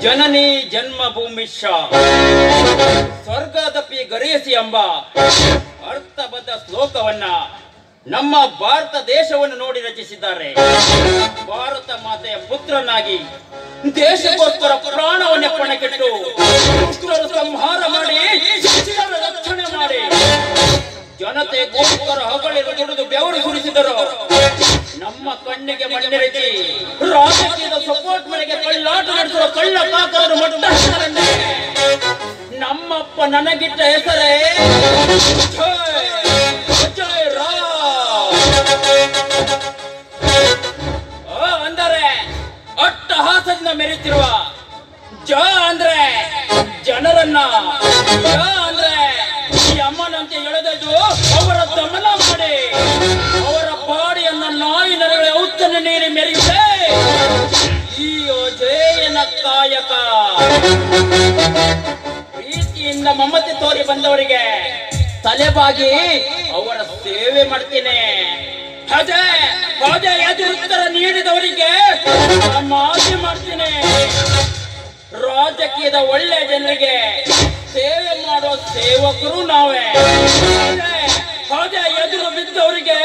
ಜನನಿ ಜನ್ಮಭೂಮಿಶ್ಚ ಸ್ವರ್ಗದಪಿ ಗರಿಯಸಿ ಎಂಬ ಅರ್ಥಬದ್ಧ ಶ್ಲೋಕವನ್ನ ನಮ್ಮ ಭಾರತ ದೇಶವನ್ನು ನೋಡಿ ರಚಿಸಿದ್ದಾರೆ. ಭಾರತ ಮಾತೆಯ ಪುತ್ರನಾಗಿ ದೇಶಕ್ಕೋಸ್ಕರ ಪ್ರಾಣವನ್ನೇ ಪಣಕ್ಕಿಟ್ಟು ದುಷ್ಟರ ಸಂಹಾರ ಮಾಡಿ ಶಿಷ್ಟರ ರಕ್ಷಣೆ ಮಾಡಿ ಜನತೆಗೋಸ್ಕರ ಹಗಲಿರು ದುಡಿದು ಬೆವರು ಸುರಿಸಿದರು. ನಮ್ಮ ಕಣ್ಣಿಗೆ ಮಣ್ಣೆರಚಿ ರಾಜಕೀಯದ ಸಪೋರ್ಟ್ ಮನೆಗೆ ಕಳ್ಳಾಟ ನಡೆಸುವ ಕಳ್ಳ ಕಾಕರನ್ನು ಮಟ್ಟ ನಮ್ಮಪ್ಪ ನನಗಿಟ್ಟ ಹೆಸರೇ ಅಜಯ್ ರಾವ್. ಅಂದರೆ ಅಟ್ಟಹಾಸದಿಂದ ಮೆರೆಯುತ್ತಿರುವ ಜ ಅಂದ್ರೆ ಜನರನ್ನ, ಯ ಅಂದ್ರೆ ಈ ಅಮ್ಮನಂತೆ ಎಳೆದದ್ದು ಅವರ ದಮನ ಮಾಡಿ ಅವರ ಬಾಡಿಯನ್ನ ನಾಯಿ ನರಗಳ ಔತಣ ನೀರಿ ಮೆರೆಯುತ್ತೆ ಈ ಅಜೇಯನ ಕಾಯಕ. ಪ್ರೀತಿಯಿಂದ ಮಮತೆ ತೋರಿ ಬಂದವರಿಗೆ ತಲೆಬಾಗಿ ಅವರ ಸೇವೆ ಮಾಡ್ತೇನೆ. ಅದೇ ಎದುರುತ್ತರ ನೀಡಿದವರಿಗೆ ಮಾತಿ ಮಾಡ್ತೇನೆ. ರಾಜಕೀಯದ ಒಳ್ಳೆ ಜನರಿಗೆ ಸೇವೆ ಮಾಡುವ ಸೇವಕರು ನಾವೇ. ಅದೇ ಎದುರು ಬಿದ್ದವರಿಗೆ